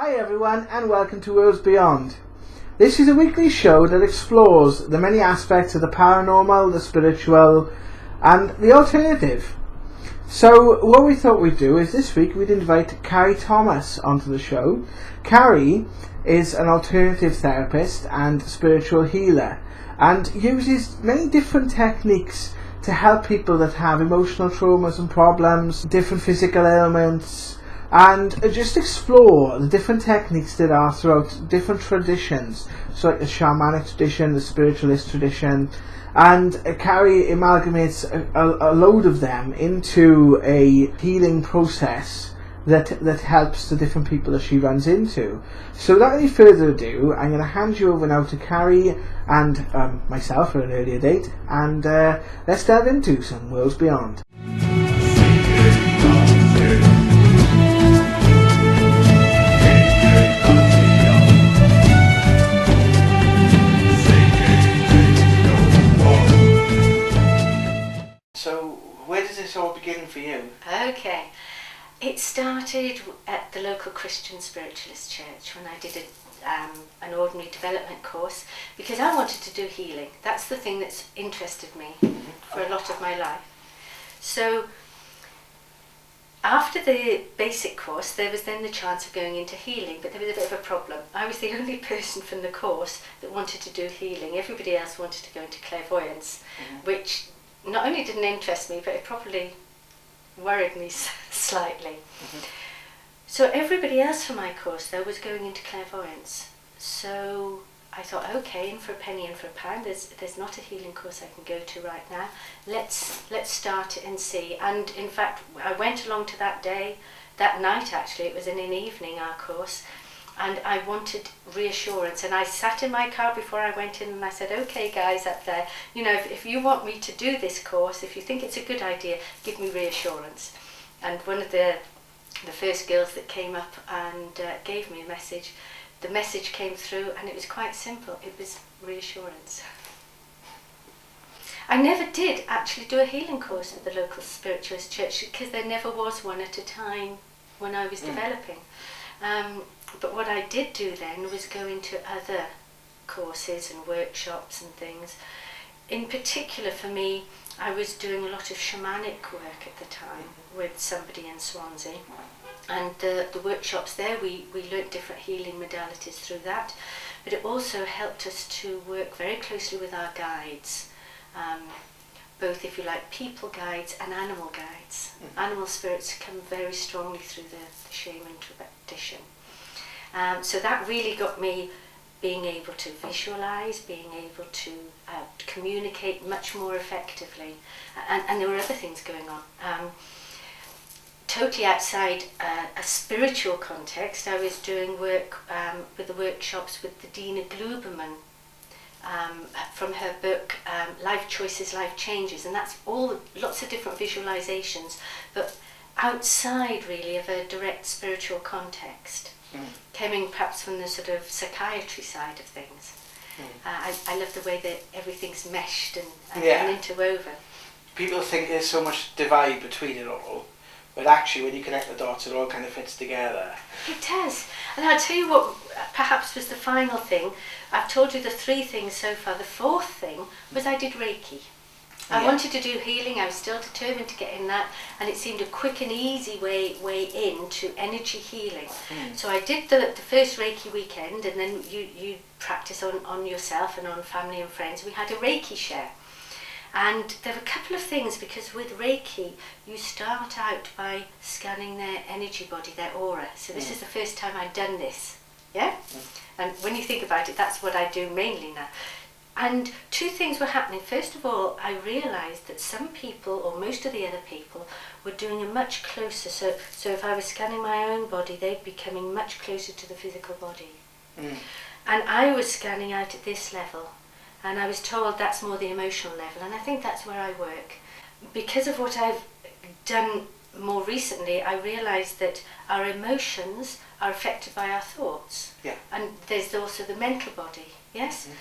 Hi everyone and welcome to Worlds Beyond. This is a weekly show that explores the many aspects of the paranormal, the spiritual and the alternative. So what we thought we'd do is this week we'd invite Carrie Thomas onto the show. Carrie is an alternative therapist and spiritual healer and uses many different techniques to help people that have emotional traumas and problems, different physical ailments, and just explore the different techniques that are throughout different traditions, so like the shamanic tradition, the spiritualist tradition, and Carrie amalgamates a load of them into a healing process that helps the different people that she runs into. So without any further ado, I'm going to hand you over now to Carrie and myself at an earlier date, and let's delve into some Worlds Beyond. So where does this all begin for you? Okay, it started at the local Christian Spiritualist church when I did an ordinary development course, because I wanted to do healing. That's the thing that's interested me for a lot of my life. So after the basic course there was then the chance of going into healing, but there was a bit of a problem. I was the only person from the course that wanted to do healing. Everybody else wanted to go into clairvoyance, which not only didn't interest me, but it probably worried me slightly. So everybody else from my course though was going into clairvoyance. So I thought, okay, in for a penny, in for a pound, there's not a healing course I can go to right now. Let's start it and see. And in fact, I went along to that night actually, it was in an evening, our course, and I wanted reassurance. And I sat in my car before I went in and I said, okay guys up there, you know, if you want me to do this course, if you think it's a good idea, give me reassurance. And one of the first girls that came up and gave me a message, the message came through and it was quite simple. It was reassurance. I never did actually do a healing course at the local spiritualist church because there never was one at a time when I was developing. But what I did do then was go into other courses and workshops and things. In particular for me, I was doing a lot of shamanic work at the time with somebody in Swansea. And the workshops there, we learnt different healing modalities through that. But it also helped us to work very closely with our guides. Both, if you like, people guides and animal guides. Animal spirits come very strongly through the shaman tradition. So that really got me being able to visualise, being able to communicate much more effectively. And there were other things going on. Totally outside a spiritual context, I was doing work with the workshops with the Dina Gluberman from her book Life Choices, Life Changes, and that's all lots of different visualisations, but outside really of a direct spiritual context, coming perhaps from the sort of psychiatry side of things. I love the way that everything's meshed and interwoven. People think there's so much divide between it all, but actually when you connect the dots it all kind of fits together. It does. And I'll tell you what perhaps was the final thing. I've told you the 3 things so far. The 4th thing was I did Reiki. I wanted to do healing. I was still determined to get in that, and it seemed a quick and easy way into energy healing. So I did the first Reiki weekend, and then you practice on yourself and on family and friends. We had a Reiki share. And there were a couple of things, because with Reiki you start out by scanning their energy body, their aura. So this is the first time I'd done this, and when you think about it, that's what I do mainly now. And 2 things were happening. First of all, I realised that some people, or most of the other people, were doing a much closer, so if I was scanning my own body, they'd be coming much closer to the physical body. And I was scanning out at this level. And I was told that's more the emotional level, and I think that's where I work. Because of what I've done more recently I realised that our emotions are affected by our thoughts. Yeah. And there's also the mental body, yes? Mm-hmm.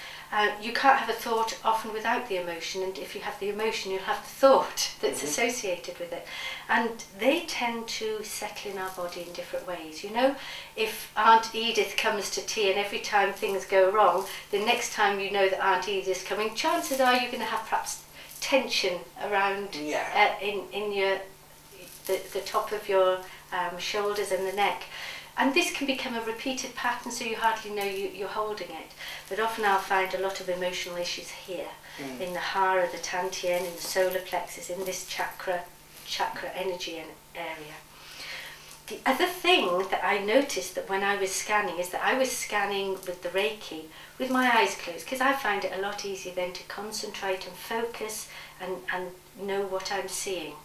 You can't have a thought often without the emotion, and if you have the emotion, you'll have the thought that's Mm-hmm. associated with it. And they tend to settle in our body in different ways. You know, if Aunt Edith comes to tea and every time things go wrong, the next time you know that Aunt Edith's coming, chances are you're going to have perhaps tension around in your the top of your shoulders and the neck. And this can become a repeated pattern, so you hardly know you're holding it. But often I'll find a lot of emotional issues here, in the hara, the tantien, in the solar plexus, in this chakra energy area. The other thing that I noticed that when I was scanning is that I was scanning with the Reiki with my eyes closed, because I find it a lot easier then to concentrate and focus and know what I'm seeing,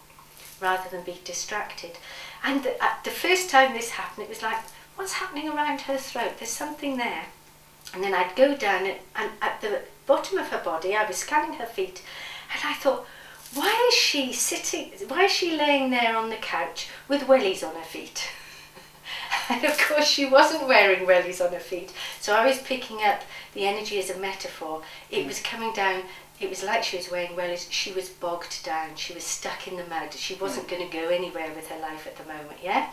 rather than be distracted. And the first time this happened, it was like, what's happening around her throat? There's something there. And then I'd go down and at the bottom of her body, I was scanning her feet, and I thought, why is she laying there on the couch with wellies on her feet? And of course she wasn't wearing wellies on her feet. So I was picking up the energy as a metaphor. It was coming down. It was like she was wearing wellies. She was bogged down. She was stuck in the mud. She wasn't going to go anywhere with her life at the moment, yeah?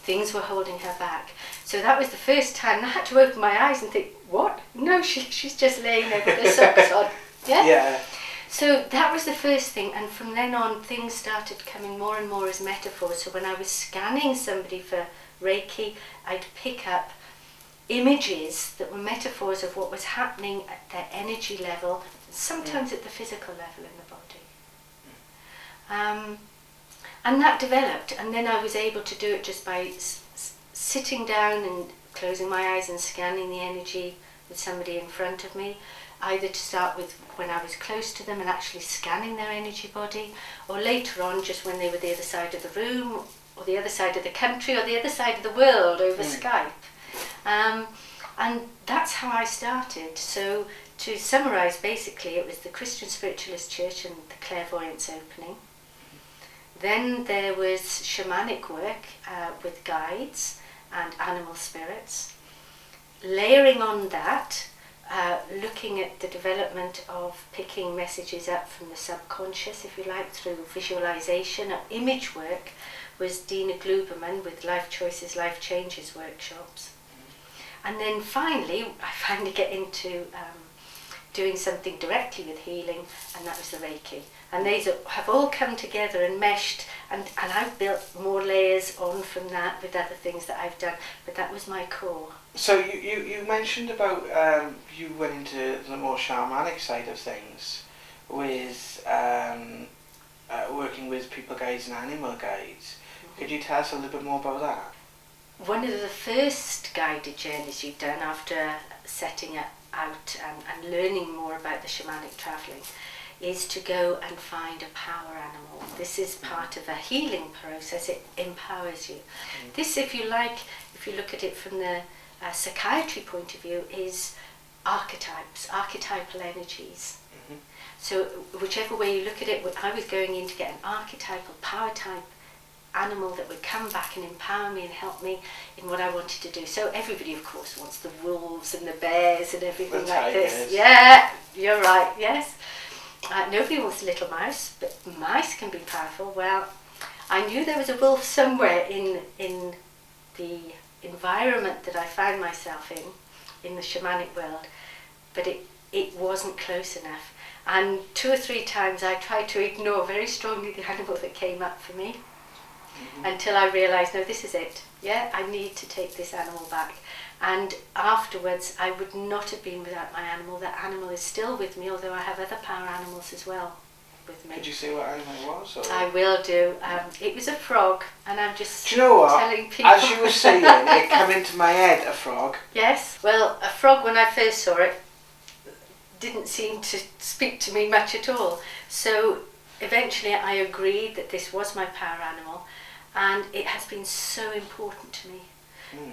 Things were holding her back. So that was the first time. I had to open my eyes and think, what? No, she's just laying there with her socks on, yeah? Yeah. So that was the first thing, and from then on things started coming more and more as metaphors. So when I was scanning somebody for Reiki, I'd pick up images that were metaphors of what was happening at their energy level, sometimes at the physical level in the body. And that developed, and then I was able to do it just by sitting down and closing my eyes and scanning the energy with somebody in front of me, either to start with when I was close to them and actually scanning their energy body, or later on just when they were the other side of the room, or the other side of the country, or the other side of the world over Skype. And that's how I started. So to summarise, basically it was the Christian Spiritualist Church and the clairvoyance opening. Then there was shamanic work with guides and animal spirits. Layering on that, looking at the development of picking messages up from the subconscious, if you like, through visualization or image work, was Dina Gluberman with Life Choices, Life Changes workshops. And then finally, I finally get into doing something directly with healing, and that was the Reiki. And these have all come together and meshed, and I've built more layers on from that with other things that I've done, but that was my core. So you mentioned about you went into the more shamanic side of things with working with people guides and animal guides. Mm-hmm. Could you tell us a little bit more about that? One of the first guided journeys you've done after setting it out and learning more about the shamanic travelling is to go and find a power animal. This is part of a healing process. It empowers you. Mm-hmm. This, if you like, if you look at it from the psychiatry point of view, is archetypes, archetypal energies. Mm-hmm. So whichever way you look at it, I was going in to get an archetypal power type animal that would come back and empower me and help me in what I wanted to do. So everybody, of course, wants the wolves and the bears and everything like this. Yeah, you're right, yes. Nobody wants a little mouse, but mice can be powerful. Well, I knew there was a wolf somewhere in the environment that I found myself in the shamanic world, but it wasn't close enough. And 2 or 3 times I tried to ignore very strongly the animal that came up for me. Mm-hmm. Until I realised, no, this is it. Yeah, I need to take this animal back. And afterwards, I would not have been without my animal. That animal is still with me, although I have other power animals as well with me. Could you say what animal it was? Or? I will do. It was a frog, and I'm just do you know what? Telling people. As you were saying, it came into my head, a frog. Yes. Well, a frog, when I first saw it, didn't seem to speak to me much at all. So eventually I agreed that this was my power animal. And it has been so important to me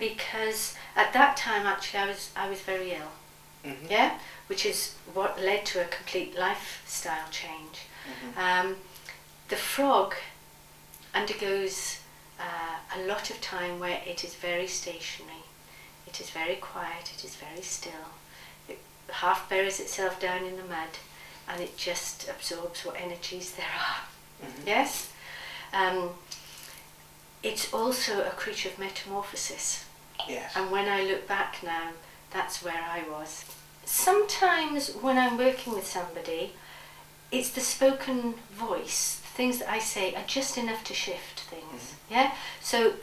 because at that time actually I was very ill, mm-hmm. yeah, which is what led to a complete lifestyle change. Mm-hmm. The frog undergoes a lot of time where it is very stationary, it is very quiet, it is very still. It half buries itself down in the mud and it just absorbs what energies there are. Mm-hmm. Yes? It's also a creature of metamorphosis. Yes. And when I look back now, that's where I was. Sometimes when I'm working with somebody, it's the spoken voice, the things that I say are just enough to shift things. Mm-hmm. Yeah? So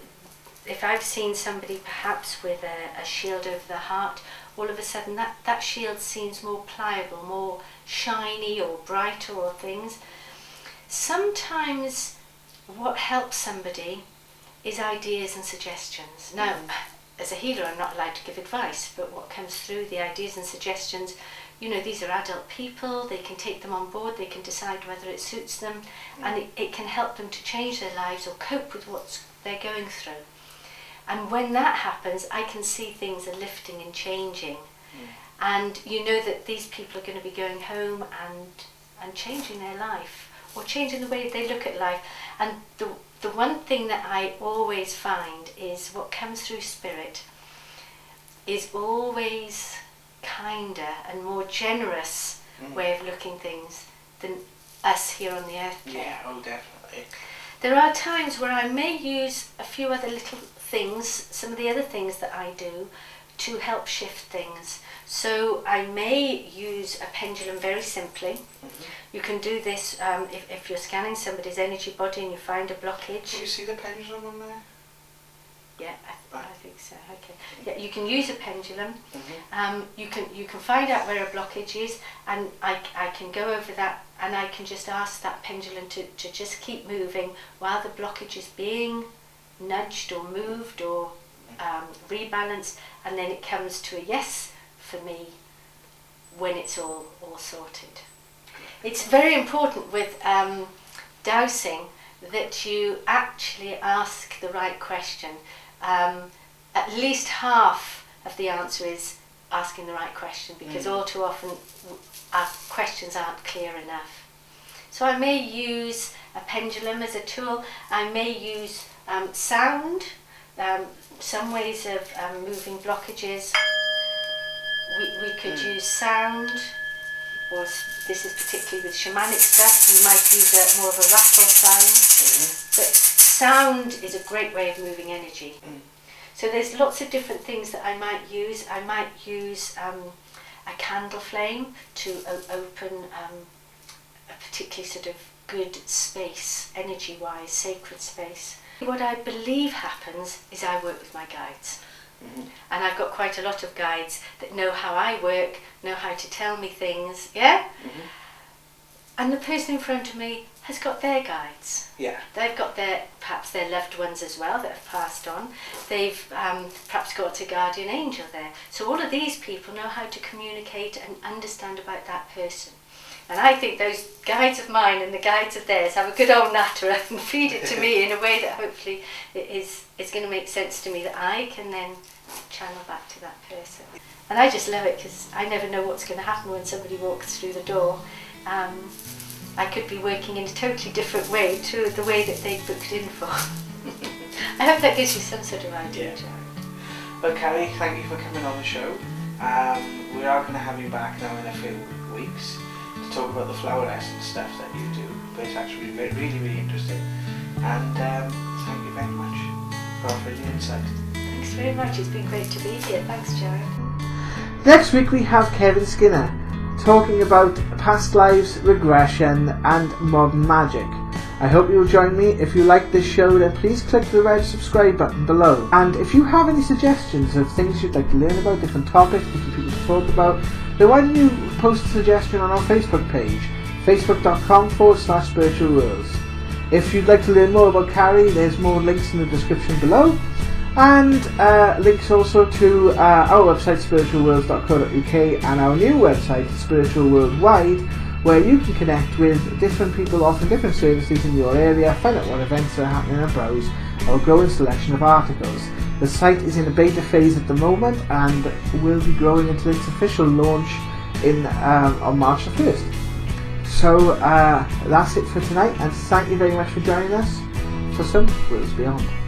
if I've seen somebody perhaps with a shield over their heart, all of a sudden that shield seems more pliable, more shiny or brighter or things. Sometimes what helps somebody is ideas and suggestions. Now, as a healer, I'm not allowed to give advice, but what comes through, the ideas and suggestions, these are adult people, they can take them on board, they can decide whether it suits them, and it can help them to change their lives or cope with what they're going through. And when that happens, I can see things are lifting and changing. And you know that these people are going to be going home and changing their life, or changing the way they look at life. And the one thing that I always find is what comes through spirit is always kinder and more generous way of looking things than us here on the earth. Yeah, oh definitely. There are times where I may use a few other little things, some of the other things that I do, to help shift things. So I may use a pendulum very simply. Mm-hmm. You can do this if you're scanning somebody's energy body and you find a blockage. Do you see the pendulum on there? Yeah, I think so. Okay. Yeah, you can use a pendulum. Mm-hmm. You can find out where a blockage is, and I can go over that, and I can just ask that pendulum to just keep moving while the blockage is being nudged or moved or rebalanced, and then it comes to a yes for me when it's all sorted. It's very important with dowsing that you actually ask the right question. At least half of the answer is asking the right question, because all too often our questions aren't clear enough. So I may use a pendulum as a tool. I may use sound, some ways of moving blockages. We could use sound, or this is particularly with shamanic stuff, you might use more of a rattle sound. Mm-hmm. But sound is a great way of moving energy. So there's lots of different things that I might use. I might use a candle flame to open a particularly sort of good space, energy-wise, sacred space. What I believe happens is I work with my guides. Mm-hmm. And I've got quite a lot of guides that know how I work, know how to tell me things, yeah? Mm-hmm. And the person in front of me has got their guides. Yeah. They've got perhaps their loved ones as well that have passed on. They've perhaps got a guardian angel there. So all of these people know how to communicate and understand about that person. And I think those guides of mine and the guides of theirs have a good old natter and feed it to me in a way that hopefully is going to make sense to me, that I can then channel back to that person. And I just love it because I never know what's going to happen when somebody walks through the door. I could be working in a totally different way to the way that they booked in for. I hope that gives you some sort of idea, Jared. Well, Carrie, thank you for coming on the show. We are going to have you back now in a few weeks to talk about the flower essence stuff that you do, but it's actually really, really interesting. And thank you very much for offering the insight. Thanks very much, it's been great to be here. Thanks, Jared. Next week we have Kevin Skinner talking about past lives, regression and modern magic. I hope you'll join me. If you like this show, then please click the red subscribe button below. And if you have any suggestions of things you'd like to learn about, different topics, different people to talk about, then why don't you post a suggestion on our Facebook page, facebook.com/spiritual worlds. If you'd like to learn more about Carrie, there's more links in the description below. And links also to our website spiritualworlds.co.uk and our new website Spiritual Worldwide, where you can connect with different people offering different services in your area, find out what events are happening and browse our growing selection of articles. The site is in a beta phase at the moment and will be growing until its official launch on March the 1st. So that's it for tonight, and thank you very much for joining us for some worlds beyond.